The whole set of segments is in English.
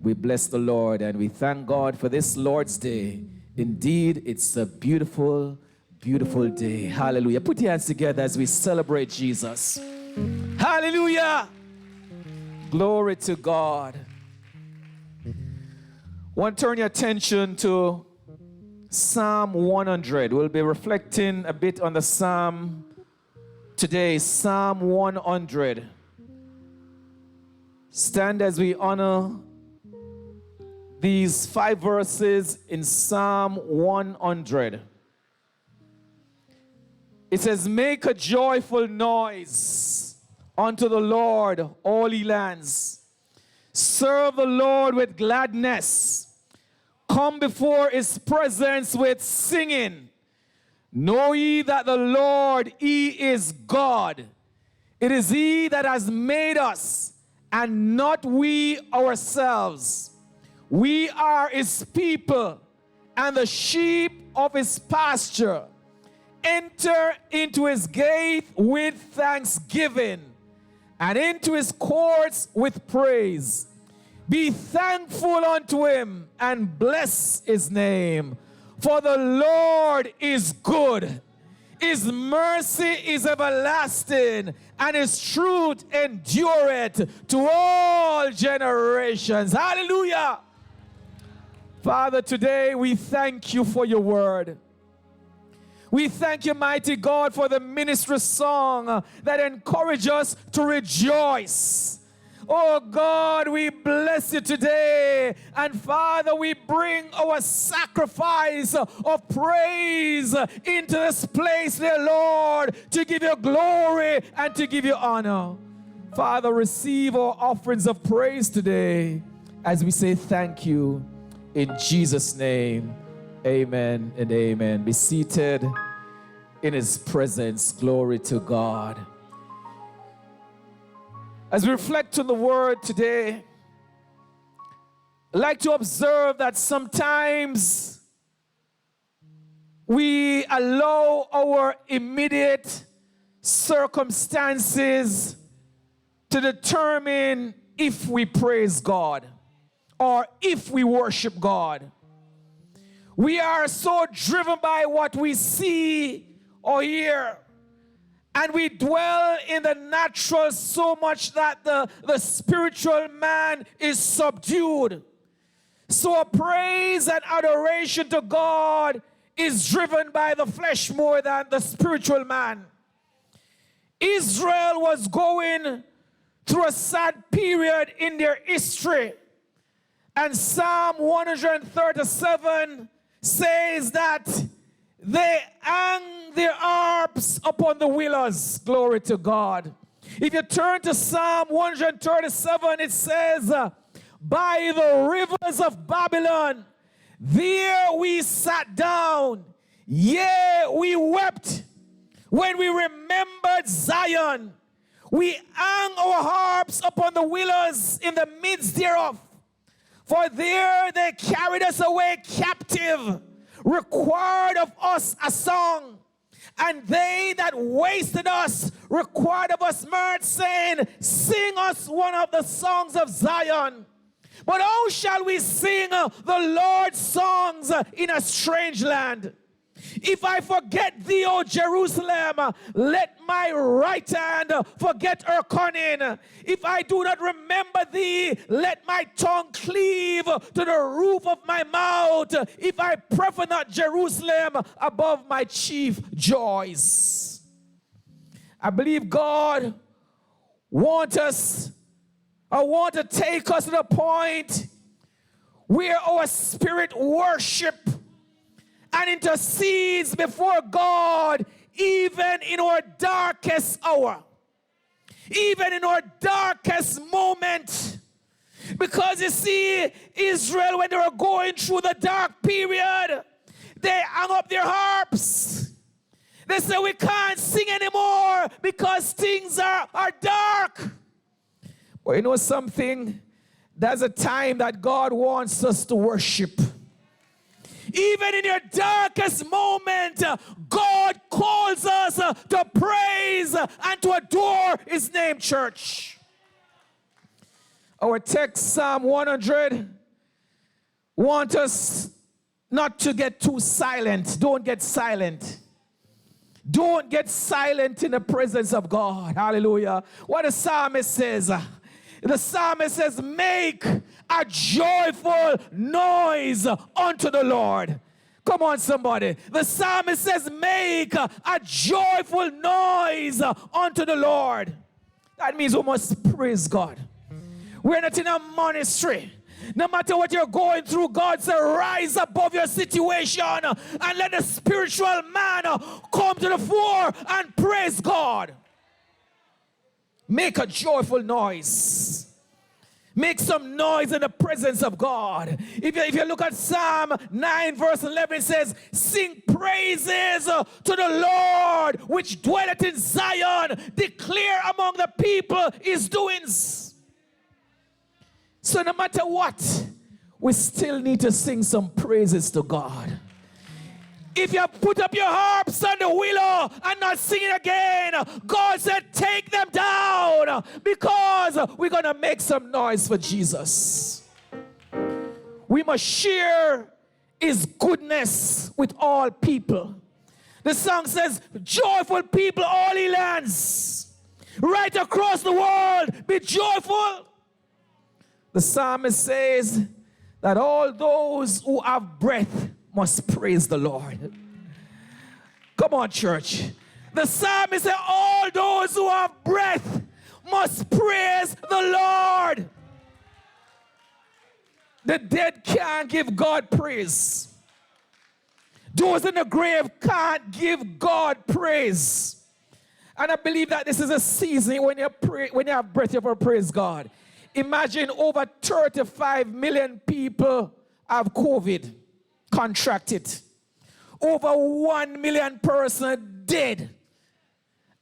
We bless the Lord and we thank God for this Lord's Day. Indeed, it's a beautiful, beautiful day. Hallelujah. Put your hands together as we celebrate Jesus. Hallelujah. Glory to God. I want to turn your attention to Psalm 100. We'll be reflecting a bit on the Psalm today. Psalm 100. Stand as we honor these 5 verses in Psalm 100. It says, make a joyful noise unto the Lord, all ye lands. Serve the Lord with gladness. Come before his presence with singing. Know ye that the Lord, he is God. It is he that has made us, and not we ourselves. We are his people, and the sheep of his pasture. Enter into his gate with thanksgiving, and into his courts with praise. Be thankful unto him, and bless his name. For the Lord is good. His mercy is everlasting, and his truth endureth to all generations. Hallelujah. Father, today we thank you for your word. We thank you, mighty God, for the ministry song that encourages us to rejoice. Oh God, we bless you today. And Father, we bring our sacrifice of praise into this place, dear Lord, to give you glory and to give you honor. Father, receive our offerings of praise today as we say thank you. In Jesus' name, amen and amen. Be seated in his presence. Glory to God. As we reflect on the word today, I'd like to observe that sometimes we allow our immediate circumstances to determine if we praise God or if we worship God. We are so driven by what we see or hear, and we dwell in the natural so much that the spiritual man is subdued. So a praise and adoration to God is driven by the flesh more than the spiritual man. Israel was going through a sad period in their history. And Psalm 137 says that they hang their harps upon the willows. Glory to God. If you turn to Psalm 137, it says, by the rivers of Babylon, there we sat down. Yea, we wept when we remembered Zion. We hang our harps upon the willows in the midst thereof. For there they carried us away captive, required of us a song. And they that wasted us required of us mirth, saying, sing us one of the songs of Zion. But how shall we sing the Lord's songs in a strange land? If I forget thee, O Jerusalem, let my right hand forget her cunning. If I do not remember thee, let my tongue cleave to the roof of my mouth. If I prefer not Jerusalem above my chief joys. I believe God wants us, I want to take us to the point where our spirit worship and intercedes before God even in our darkest hour, even in our darkest moment. Because you see, Israel, when they were going through the dark period, they hung up their harps. They said, we can't sing anymore because things are dark. But you know something? There's a time that God wants us to worship. Even in your darkest moment, God calls us to praise and to adore his name, church. Our text, Psalm 100, want us not to get too silent. Don't get silent. Don't get silent in the presence of God. Hallelujah. What the psalmist says. The psalmist says, make a joyful noise unto the Lord. Come on, somebody. The psalmist says, make a joyful noise unto the Lord. That means we must praise God. We're not in a monastery. No matter what you're going through, God said, rise above your situation and let the spiritual man come to the fore and praise God. Make a joyful noise. Make some noise in the presence of God. If you look at Psalm 9 verse 11, it says, sing praises to the Lord, which dwelleth in Zion. Declare among the people his doings. So no matter what, we still need to sing some praises to God. If you put up your harps on the willow and not sing it again, God said, take them down, because we're going to make some noise for Jesus. We must share his goodness with all people. The song says, joyful people, all ye lands, right across the world, be joyful. The psalmist says that all those who have breath must praise the Lord. Come on, church. The psalmist said, all those who have breath must praise the Lord. The dead can't give God praise. Those in the grave can't give God praise. And I believe that this is a season when you have breath, you have to praise God. Imagine over 35 million people have COVID. Contracted. Over 1 million persons dead.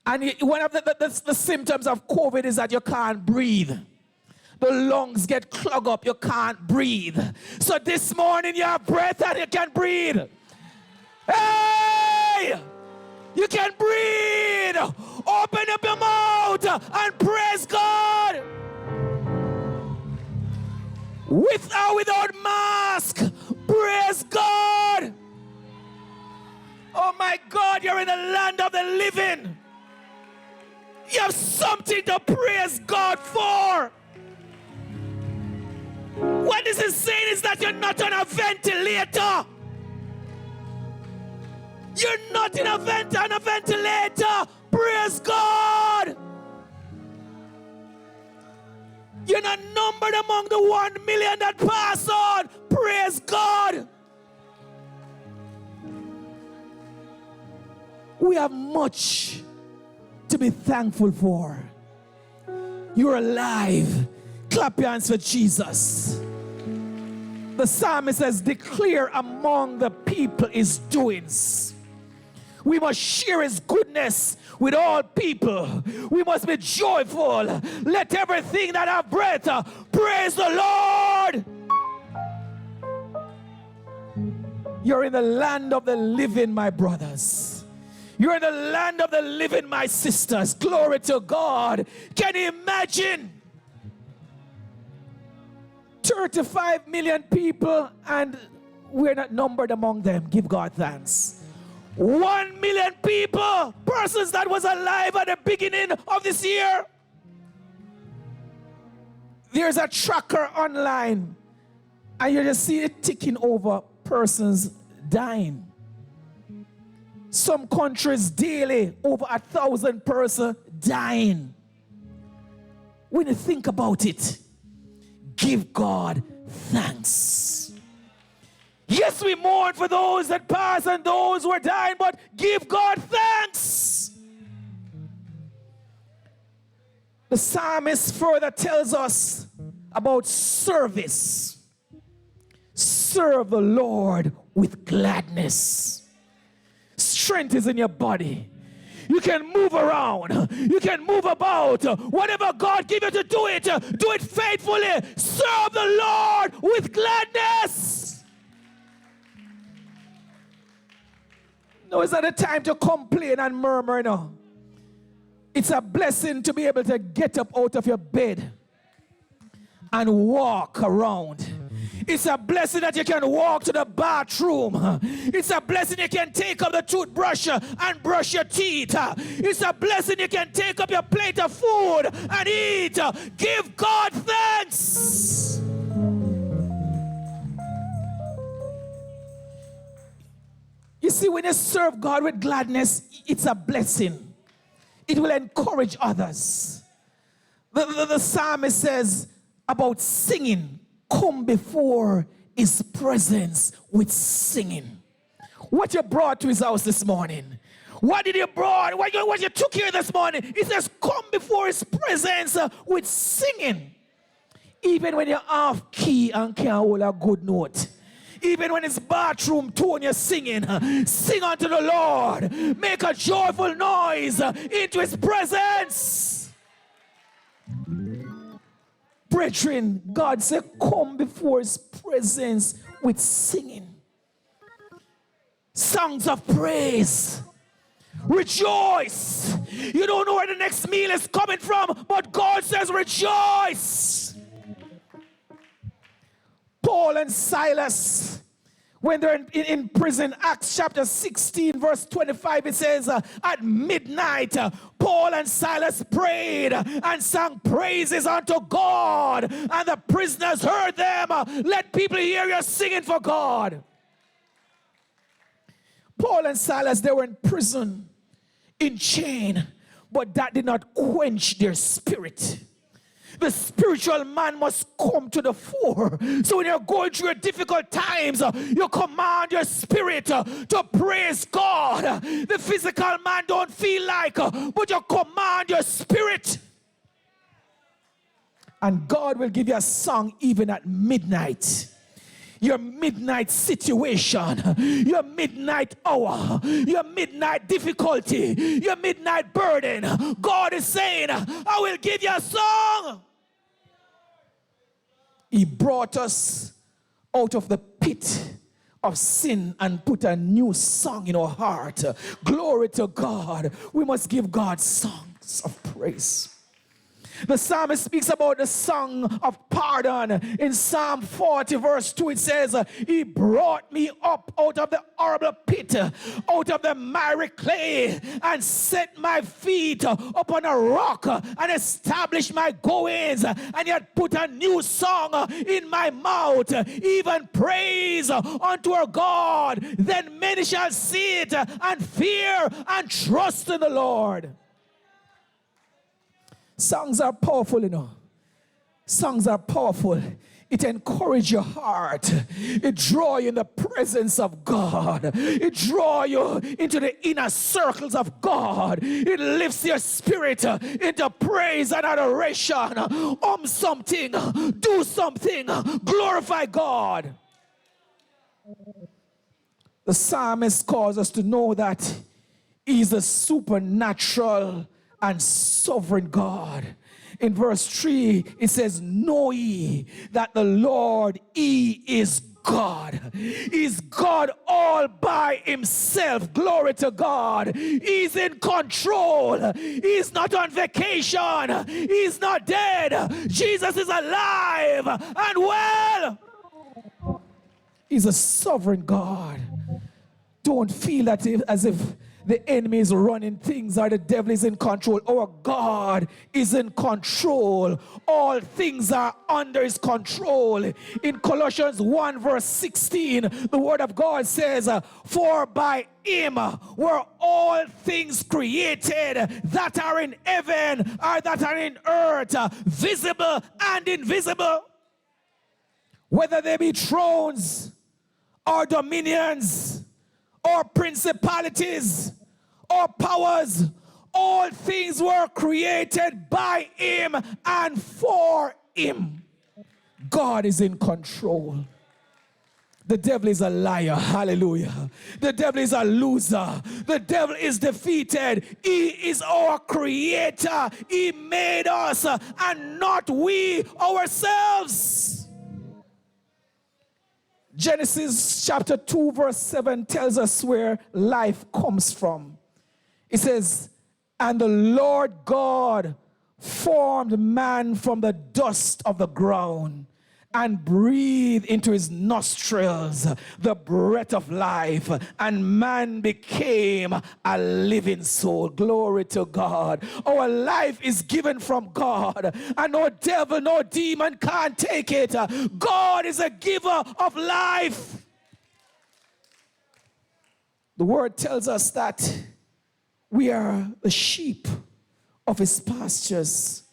And one of the symptoms of COVID is that you can't breathe. The lungs get clogged up. You can't breathe. So this morning you have breath and you can breathe. Hey! You can breathe. Open up your mouth and praise God. With or without mask, praise God. Oh my God, you're in the land of the living. You have something to praise God for. What this is saying is that you're not on a ventilator. You're not on a ventilator. Praise God. You're not numbered among the 1 million that pass on. Praise God. We have much to be thankful for. You're alive. Clap your hands for Jesus. The psalmist says, declare among the people his doings. We must share his goodness with all people. We must be joyful. Let everything that have breath praise the Lord. You're in the land of the living, my brothers. You're in the land of the living, my sisters. Glory to God. Can you imagine? 35 million people and we're not numbered among them. Give God thanks. 1 million people, persons that was alive at the beginning of this year. There's a tracker online and you just see it ticking over persons dying. Some countries daily over 1,000 persons dying. When you think about it, give God thanks. Yes, we mourn for those that pass and those who are dying, but give God thanks. The psalmist further tells us about service. Serve the Lord with gladness. Strength is in your body. You can move around. You can move about. Whatever God gives you to do it faithfully. Serve the Lord with gladness. No, it's not a time to complain and murmur, no. It's a blessing to be able to get up out of your bed and walk around. It's a blessing that you can walk to the bathroom. It's a blessing you can take up the toothbrush and brush your teeth. It's a blessing you can take up your plate of food and eat. Give God thanks. You see, when you serve God with gladness, it's a blessing. It will encourage others. The psalmist says about singing, come before his presence with singing. What you brought to his house this morning? What did you brought? What you took here this morning? He says, come before his presence with singing. Even when you're off key and can't hold a good note. Even when it's bathroom tone you're singing, sing unto the Lord. Make a joyful noise into his presence. Brethren, God said, come before his presence with singing. Songs of praise. Rejoice. You don't know where the next meal is coming from, but God says rejoice. Paul and Silas, when they're in prison, Acts chapter 16, verse 25, it says, at midnight, Paul and Silas prayed and sang praises unto God, and the prisoners heard them. Let people hear you singing for God. Paul and Silas, they were in prison, in chain, but that did not quench their spirit. The spiritual man must come to the fore. So when you're going through your difficult times, you command your spirit to praise God. The physical man don't feel like, but you command your spirit. And God will give you a song even at midnight. Your midnight situation, your midnight hour, your midnight difficulty, your midnight burden. God is saying, I will give you a song. He brought us out of the pit of sin and put a new song in our heart. Glory to God. We must give God songs of praise. The psalmist speaks about the song of pardon. In Psalm 40 verse 2 it says, he brought me up out of the horrible pit, out of the miry clay, and set my feet upon a rock and established my goings, and yet put a new song in my mouth, even praise unto our God. Then many shall see it and fear and trust in the Lord. Songs are powerful, you know. Songs are powerful. It encourages your heart. It draws you in the presence of God. It draws you into the inner circles of God. It lifts your spirit into praise and adoration. Something, do something, glorify God. The psalmist calls us to know that He's a supernatural and sovereign God. In verse 3, it says, know ye that the Lord, He is God. He's God all by Himself. Glory to God. He's in control. He's not on vacation. He's not dead. Jesus is alive and well. He's a sovereign God. Don't feel that as if the enemy is running things or the devil is in control. Our God is in control. All things are under His control. In Colossians 1 verse 16, the word of God says, for by Him were all things created that are in heaven or that are in earth, visible and invisible. Whether they be thrones or dominions or principalities or powers, all things were created by Him and for Him. God is in control. The devil is a liar. Hallelujah. The devil is a loser. The devil is defeated. He is our creator. He made us and not we ourselves. Genesis chapter 2 verse 7 tells us where life comes from. It says, and the Lord God formed man from the dust of the ground and breathed into his nostrils the breath of life, and man became a living soul. Glory to God. Our life is given from God, and no devil, no demon can't take it. God is a giver of life. The word tells us that we are the sheep of his pastures.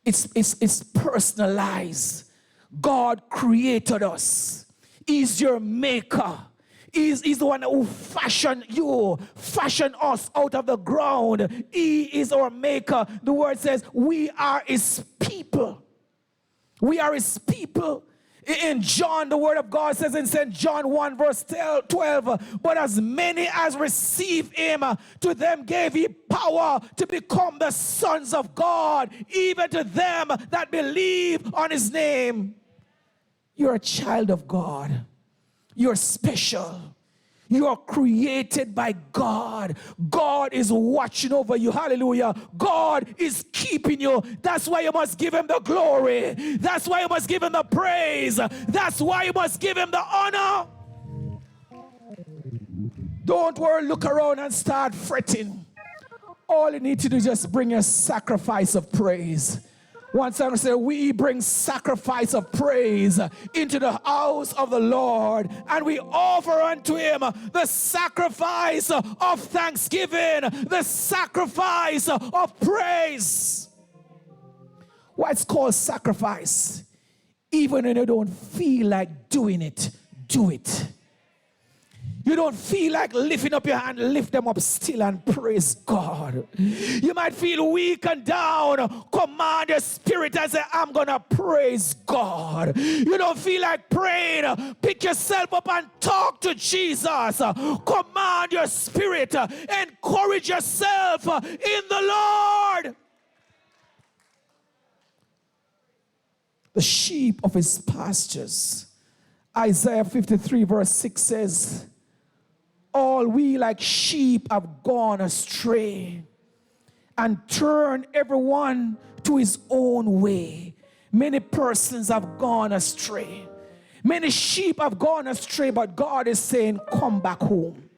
It's personalized. God created us. He's your maker. He's the one who fashioned you, fashioned us out of the ground. He is our maker. The word says we are his people. We are his people. In John, the word of God says in St. John 1 verse 12, but as many as receive him, to them gave he power to become the sons of God, even to them that believe on his name. You're a child of God. You're special. You are created by God. God is watching over you. Hallelujah. God is keeping you. That's why you must give him the glory. That's why you must give him the praise. That's why you must give him the honor. Don't worry, look around and start fretting. All you need to do is just bring a sacrifice of praise. One song said, we bring sacrifice of praise into the house of the Lord, and we offer unto him the sacrifice of thanksgiving, the sacrifice of praise. Why it's called sacrifice? Even when you don't feel like doing it, do it. You don't feel like lifting up your hand, lift them up still and praise God. You might feel weak and down. Command your spirit and say, I'm going to praise God. You don't feel like praying. Pick yourself up and talk to Jesus. Command your spirit. Encourage yourself in the Lord. The sheep of his pastures. Isaiah 53 verse 6 says, all we like sheep have gone astray, and turned everyone to his own way. Many persons have gone astray. Many sheep have gone astray, but God is saying, come back home.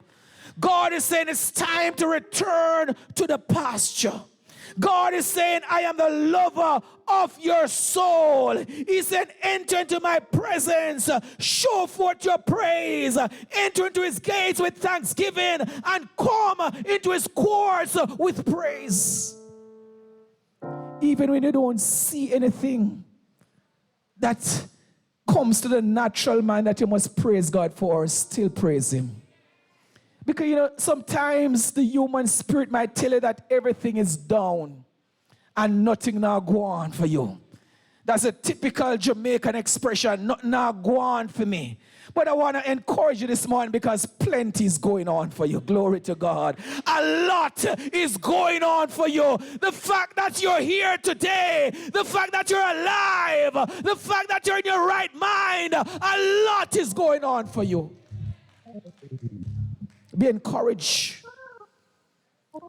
God is saying it's time to return to the pasture. God is saying, I am the lover of your soul. He said, enter into my presence, show forth your praise, enter into his gates with thanksgiving, and come into his courts with praise. Even when you don't see anything that comes to the natural man that you must praise God for, still praise him. Because, you know, sometimes the human spirit might tell you that everything is down and nothing now go on for you. That's a typical Jamaican expression, nothing now go on for me. But I want to encourage you this morning because plenty is going on for you. Glory to God. A lot is going on for you. The fact that you're here today, the fact that you're alive, the fact that you're in your right mind, a lot is going on for you. Be encouraged.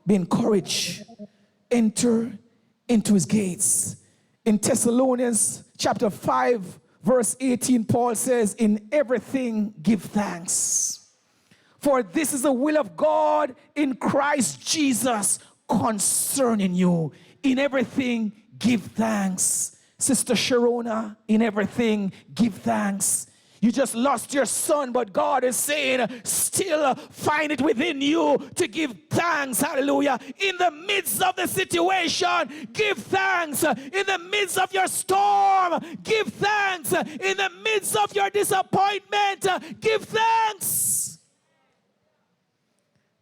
Be encouraged. Enter into his gates. In Thessalonians chapter 5, verse 18, Paul says, in everything give thanks. For this is the will of God in Christ Jesus concerning you. In everything give thanks. Sister Sharona, in everything give thanks. You just lost your son, but God is saying, still find it within you to give thanks. Hallelujah. In the midst of the situation, give thanks. In the midst of your storm, give thanks. In the midst of your disappointment, give thanks.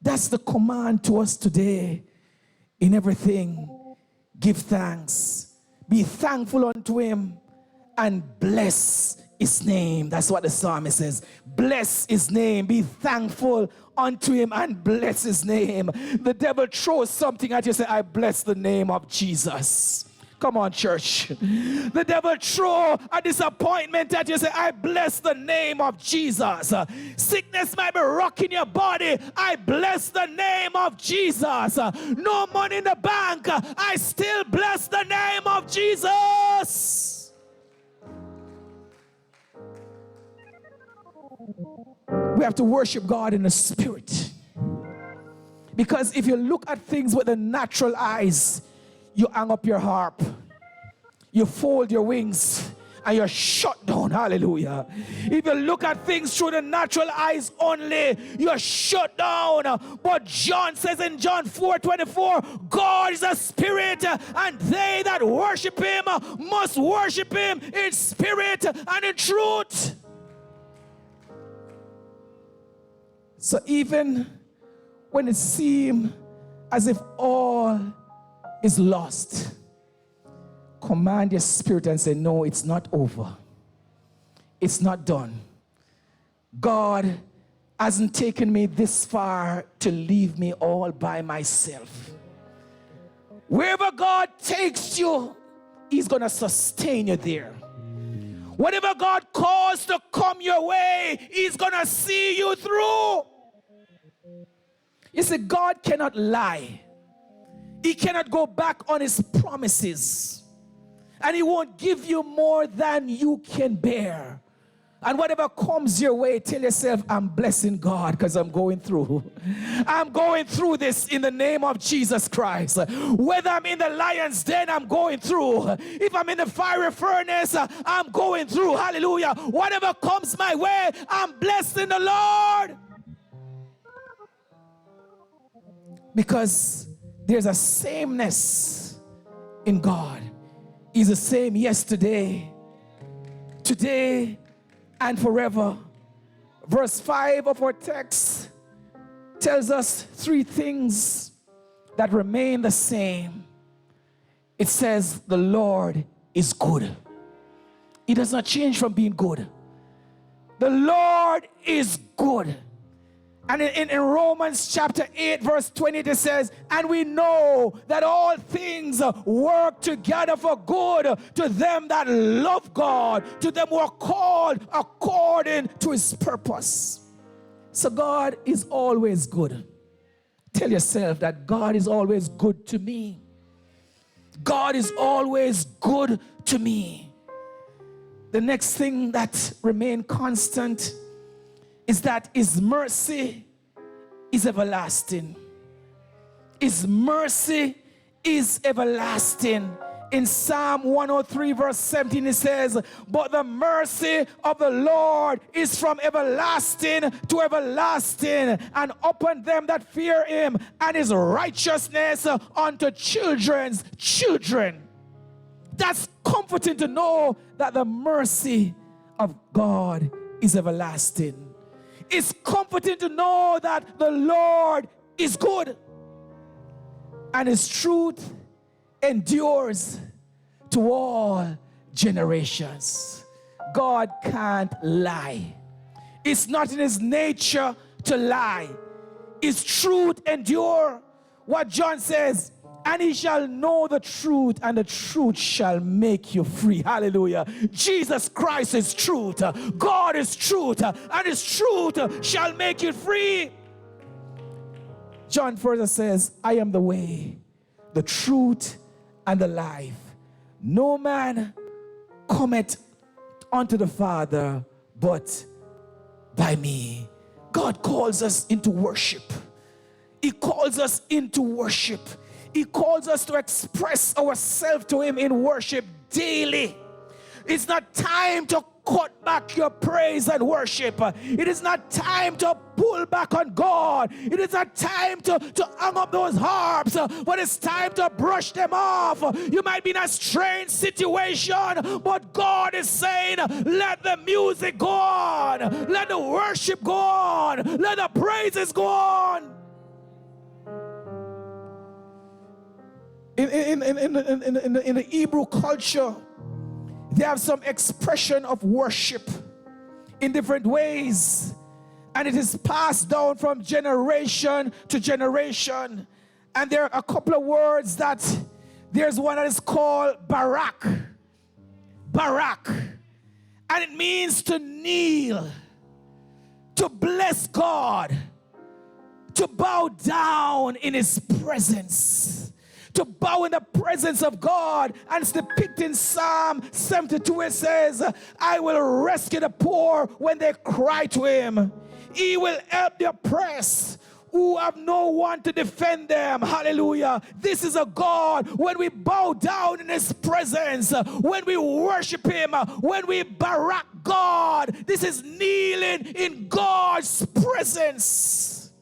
That's the command to us today. In everything, give thanks. Be thankful unto him and bless his name. That's what the psalmist says. Bless his name. Be thankful unto him and bless his name. The devil throws something at you, say, I bless the name of Jesus. Come on, church. The devil throw a disappointment at you. Say, I bless the name of Jesus. Sickness might be rocking your body. I bless the name of Jesus. No money in the bank. I still bless the name of Jesus. We have to worship God in the spirit. Because if you look at things with the natural eyes, you hang up your harp, you fold your wings, and you're shut down. Hallelujah. If you look at things through the natural eyes only, you're shut down. But John says in John 4:24, God is a spirit, and they that worship him must worship him in spirit and in truth. So even when it seems as if all is lost, command your spirit and say, no, it's not over. It's not done. God hasn't taken me this far to leave me all by myself. Wherever God takes you, he's going to sustain you there. Whatever God calls to come your way, he's going to see you through. You see, God cannot lie. He cannot go back on his promises. And he won't give you more than you can bear. And whatever comes your way, tell yourself, I'm blessing God because I'm going through. I'm going through this in the name of Jesus Christ. Whether I'm in the lion's den, I'm going through. If I'm in the fiery furnace, I'm going through. Hallelujah. Whatever comes my way, I'm blessed in the Lord. Because there's a sameness in God. He's the same yesterday, today, and forever. Verse 5 of our text tells us three things that remain the same. It says the Lord is good. He does not change from being good. The Lord is good. And in Romans chapter 8 verse 20 it says, and we know that all things work together for good to them that love God, to them who are called according to his purpose. So God is always good. Tell yourself that God is always good to me. God is always good to me. The next thing that remains constant is that his mercy is everlasting. His mercy is everlasting. In Psalm 103 verse 17 it says, but the mercy of the Lord is from everlasting to everlasting, and upon them that fear him, and his righteousness unto children's children. That's comforting to know that the mercy of God is everlasting. It's comforting to know that the Lord is good and his truth endures to all generations. God can't lie. It's not in his nature to lie. His truth endure. What John says, and he shall know the truth, and the truth shall make you free. Hallelujah. Jesus Christ is truth. God is truth, and his truth shall make you free. John further says, I am the way, the truth, and the life. No man cometh unto the Father but by me. God calls us into worship. He calls us into worship. He calls us to express ourselves to him in worship daily. It's not time to cut back your praise and worship. It is not time to pull back on God. It is not time to hang up those harps, but it's time to brush them off. You might be in a strange situation, but God is saying, let the music go on. Let the worship go on. Let the praises go on. In the Hebrew culture, they have some expression of worship in different ways, and it is passed down from generation to generation. And there are a couple of words that There's one that is called Barak. Barak. And it means to kneel, to bless God, to bow down in his presence, to bow in the presence of God. And it's depicted in Psalm 72. It says, I will rescue the poor when they cry to him. He will help the oppressed who have no one to defend them. Hallelujah. This is a God, when we bow down in his presence, when we worship him, when we barak God, this is kneeling in God's presence.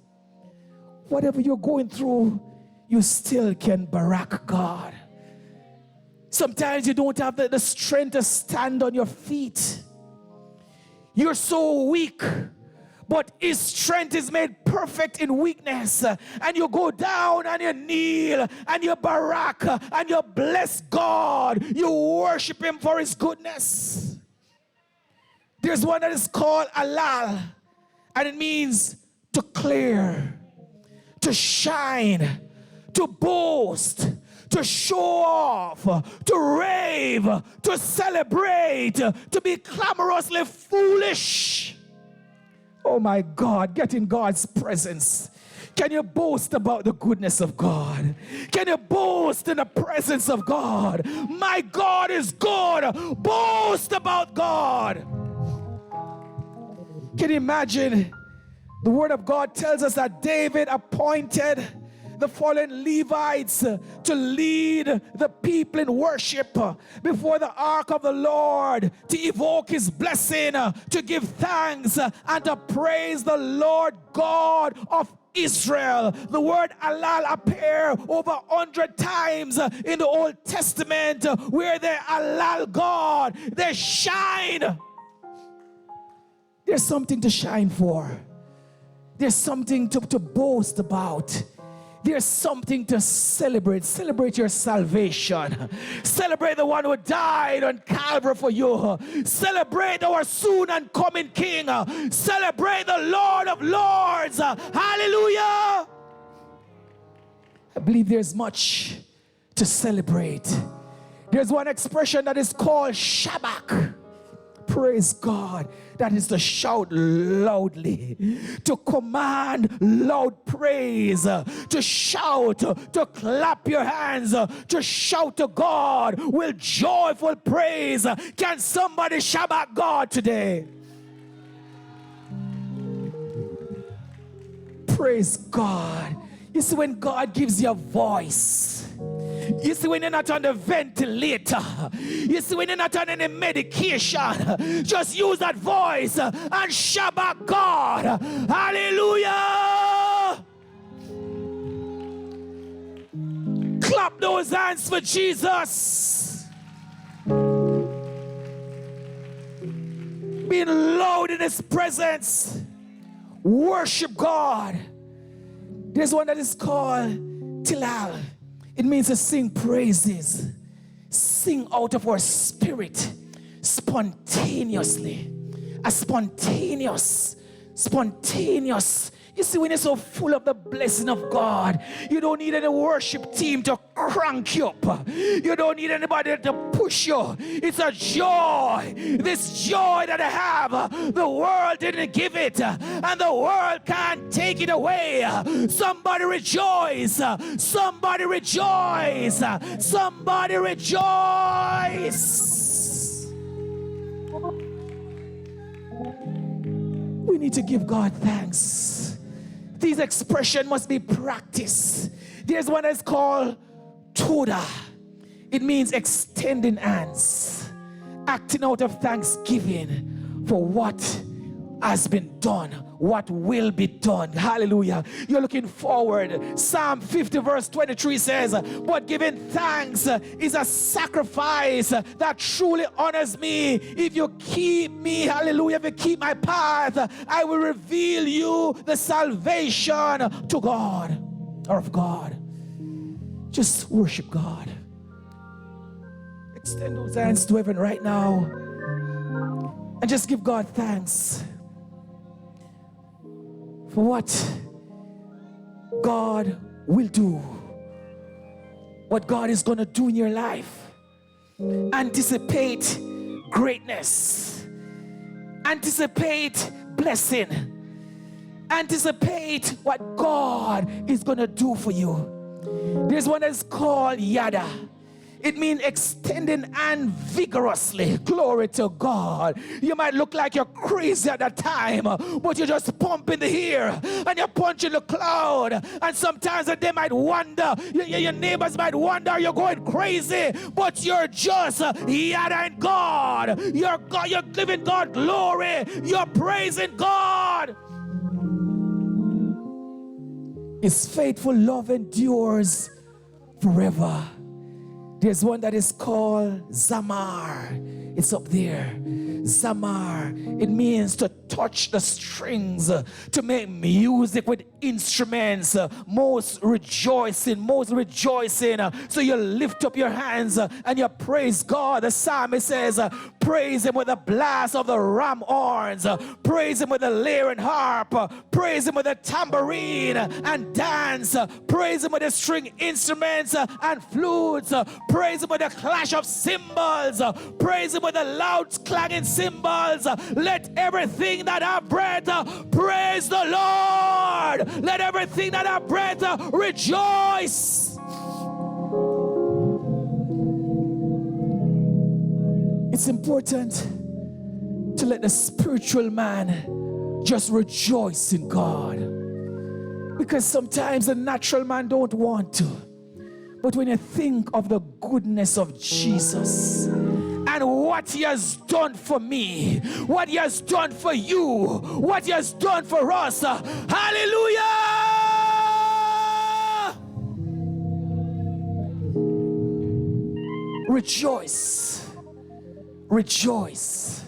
Whatever you're going through, you still can barak God. Sometimes you don't have the strength to stand on your feet. You're so weak. But his strength is made perfect in weakness. And you go down and you kneel and you barak and you bless God. You worship him for his goodness. There's one that is called Alal. And it means to clear, to shine, to boast, to show off, to rave, to celebrate, to be clamorously foolish. Oh my God, get in God's presence. Can you boast about the goodness of God? Can you boast in the presence of God? My God is good. Boast about God. Can you imagine? The word of God tells us that David appointed the fallen Levites to lead the people in worship before the ark of the Lord, to evoke his blessing, to give thanks and to praise the Lord God of Israel. The word Alal appear over 100 times in the Old Testament, where they Alal God, they shine. There's something to shine for. There's something to boast about. There's something to celebrate. Celebrate your salvation. Celebrate the one who died on Calvary for you. Celebrate our soon and coming King. Celebrate the Lord of Lords. Hallelujah. I believe there's much to celebrate. There's one expression that is called Shabach. Praise God. That is to shout loudly, to command loud praise, to shout, to clap your hands, to shout to God with joyful praise. Can somebody Shabbat God today? Praise God. You see, when God gives you a voice, you see, when you're not on the ventilator, you see, when you're not on any medication, just use that voice and Shabbat God. Hallelujah. Clap those hands for Jesus. Being loud in his presence. Worship God. There's one that is called Tilal. It means to sing praises. Sing out of our spirit spontaneously. A spontaneous. You see, when you're so full of the blessing of God, you don't need any worship team to crank you up. You don't need anybody to push you. It's a joy. This joy that I have, the world didn't give it, and the world can't take it away. Somebody rejoice. Somebody rejoice. Somebody rejoice. We need to give God thanks. These expressions must be practiced. There's one that's called Toda. It means extending hands, acting out of thanksgiving for what has been done, what will be done. Hallelujah. You're looking forward. Psalm 50 verse 23 says, but giving thanks is a sacrifice that truly honors me. If you keep me, hallelujah, if you keep my path, I will reveal you the salvation to God or of God. Just worship God. Extend those hands to heaven right now and just give God thanks for what God will do. what God is going to do in your life. Anticipate greatness. Anticipate blessing. Anticipate what God is going to do for you. There's one that's called Yada. It means extending and vigorously. Glory to God. You might look like you're crazy at that time, but you're just pumping the air and you're punching the cloud. And sometimes they might wonder, your neighbors might wonder you're going crazy, but you're just yada God. You're giving God glory. You're praising God. His faithful love endures forever. There's one that is called Zamar. It's up there. Zamar. It means to touch the strings, to make music with instruments. Most rejoicing. So you lift up your hands and you praise God. The psalmist says, praise him with the blast of the ram horns. Praise him with the lyre and harp. Praise him with the tambourine and dance. Praise him with the string instruments and flutes. Praise him with the clash of cymbals. Praise him with the loud clanging cymbals. Let everything that have breath praise the Lord. Let everything that have breath rejoice. It's important to let the spiritual man just rejoice in God. Because sometimes the natural man don't want to. But when you think of the goodness of Jesus and what he has done for me, what he has done for you, what he has done for us, hallelujah! Rejoice. Rejoice.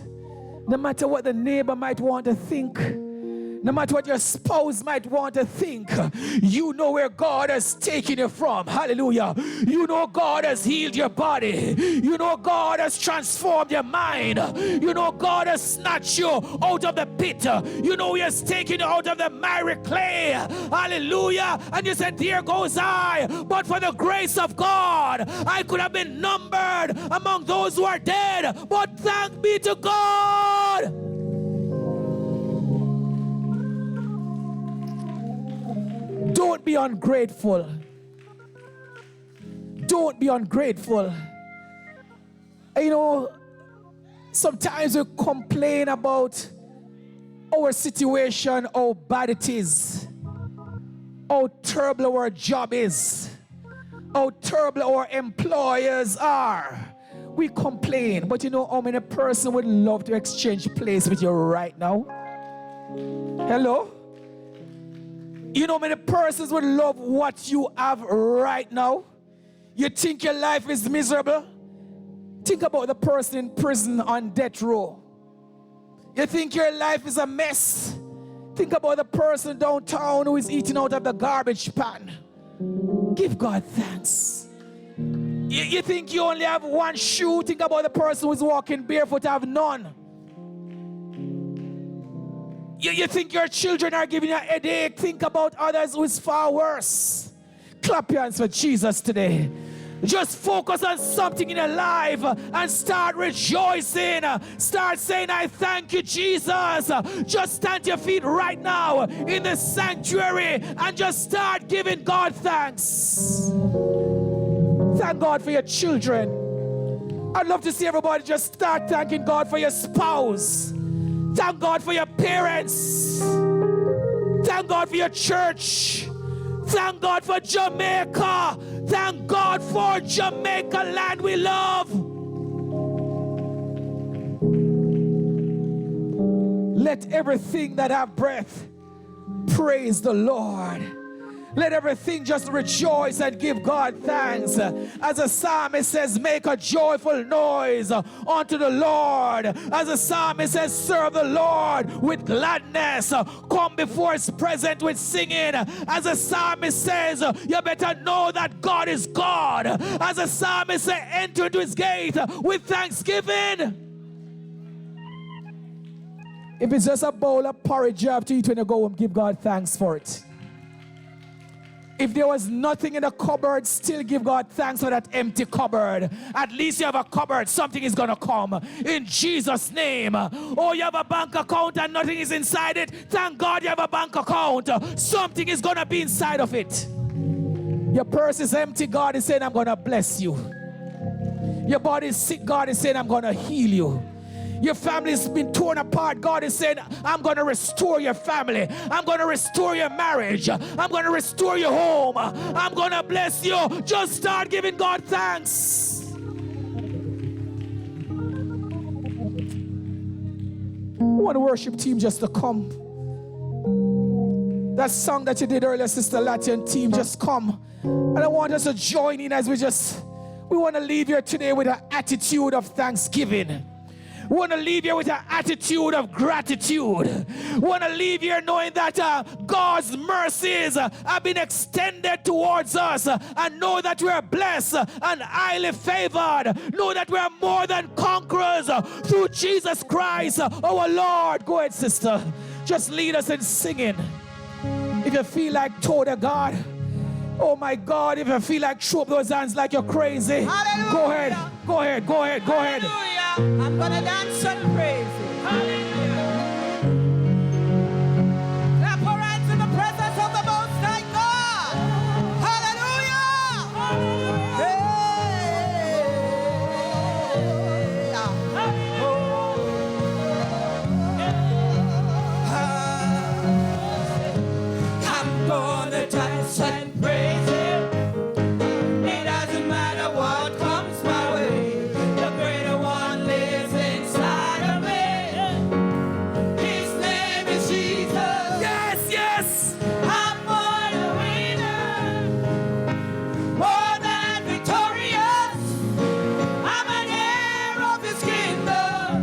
No matter what the neighbor might want to think, no matter what your spouse might want to think, you know where God has taken you from. Hallelujah. You know God has healed your body. You know God has transformed your mind. You know God has snatched you out of the pit. You know He has taken you out of the miry clay. Hallelujah. And you said, there goes I. But for the grace of God, I could have been numbered among those who are dead. But thanks be to God. Don't be ungrateful. Don't be ungrateful. You know, sometimes we complain about our situation, how bad it is, how terrible our job is, how terrible our employers are. We complain, but you know how many persons would love to exchange place with you right now? Hello? You know many persons would love what you have right now? You think your life is miserable? Think about the person in prison on death row. You think your life is a mess? Think about the person downtown who is eating out of the garbage pan. Give God thanks. You think you only have one shoe? Think about the person who is walking barefoot, have none. You think your children are giving you a headache? Think about others who is far worse. Clap your hands for Jesus today. Just focus on something in your life and start rejoicing. Start saying, I thank you, Jesus. Just stand to your feet right now in the sanctuary and just start giving God thanks. Thank God for your children. I'd love to see everybody just start thanking God for your spouse. Thank God for your parents. Thank God for your church. Thank God for Jamaica. Thank God for Jamaica, land we love. Let everything that have breath praise the Lord. Let everything just rejoice and give God thanks. As the psalmist says, make a joyful noise unto the Lord. As the psalmist says, serve the Lord with gladness. Come before His presence with singing. As the psalmist says, you better know that God is God. As the psalmist says, enter into His gate with thanksgiving. If it's just a bowl of porridge you have to eat when you go home, give God thanks for it. If there was nothing in the cupboard, still give God thanks for that empty cupboard. At least you have a cupboard. Something is going to come. In Jesus' name. Oh, you have a bank account and nothing is inside it. Thank God you have a bank account. Something is going to be inside of it. Your purse is empty. God is saying, I'm going to bless you. Your body is sick. God is saying, I'm going to heal you. Your family's been torn apart. God is saying, I'm going to restore your family. I'm going to restore your marriage. I'm going to restore your home. I'm going to bless you. Just start giving God thanks. I want the worship team just to come. That song that you did earlier, Sister Latin team, just come. And I want us to join in as we want to leave here today with an attitude of thanksgiving. We want to leave here with an attitude of gratitude. We want to leave here knowing that God's mercies have been extended towards us, and know that we are blessed and highly favored. Know that we are more than conquerors through Jesus Christ, our Lord. Go ahead, sister. Just lead us in singing. If you feel like total God, oh my God, if you feel like throw up those hands like you're crazy, hallelujah. Go ahead, go ahead, go ahead, go ahead. I'm gonna dance and praise Him. Hallelujah. Clap our hands in the presence of the Most High God. Hallelujah. I'm gonna dance and praise Him. It doesn't matter what comes my way. The greater one lives inside of me. His name is Jesus. Yes, yes. I'm more than a winner, more than victorious. I'm an heir of His kingdom,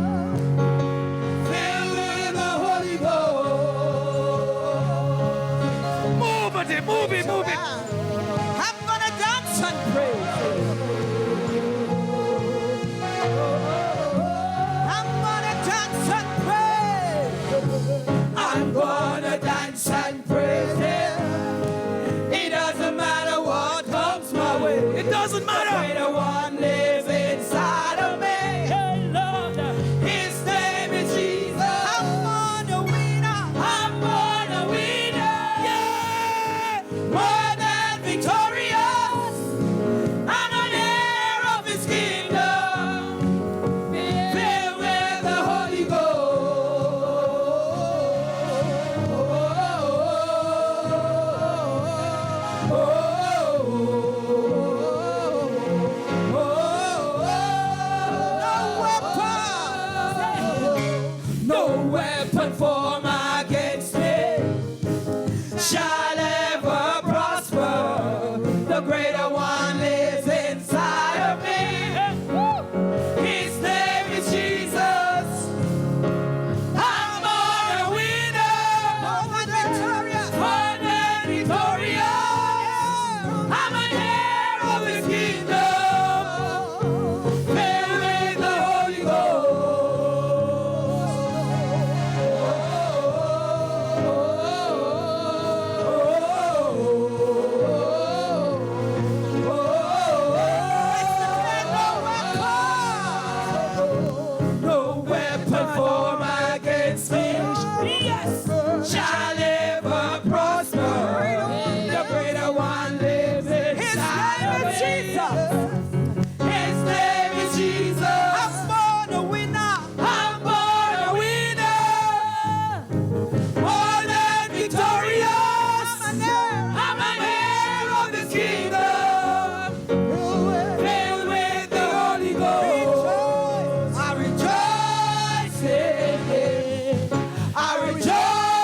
filled with the Holy Ghost. Move it, move it, move it. I'm gonna dance and praise Him. I'm gonna dance and praise. I'm gonna dance and praise Him. It doesn't matter what comes my way. It doesn't matter. The greater one lives inside of me. Hey, Lord. His name is Jesus. I'm on a winner. I'm on a winner. Yeah. More than victorious. I'm an heir of His kingdom, filled with the Holy Ghost. No weapon formed against me shall ever prosper. The greater one lives inside of me. His name is Jesus. I'm more a winner, more than victorious, more than victorious. I'm an heir of His kingdom, filled with the Holy No weapon formed against me, yes, shall ever prosper. The greater one lives inside of me. His name is Jesus. I'm born a winner. I'm born a winner. More than victorious. I'm an heir of His kingdom, filled with the Holy Ghost. I rejoice in Him. I rejoice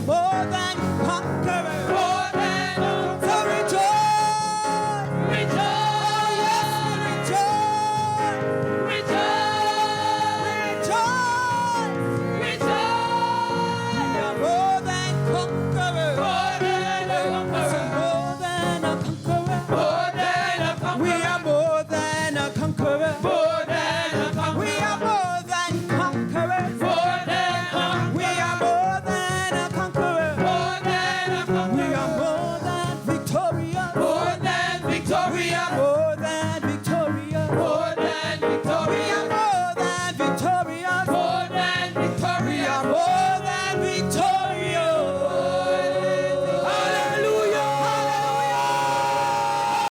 more than conqueror.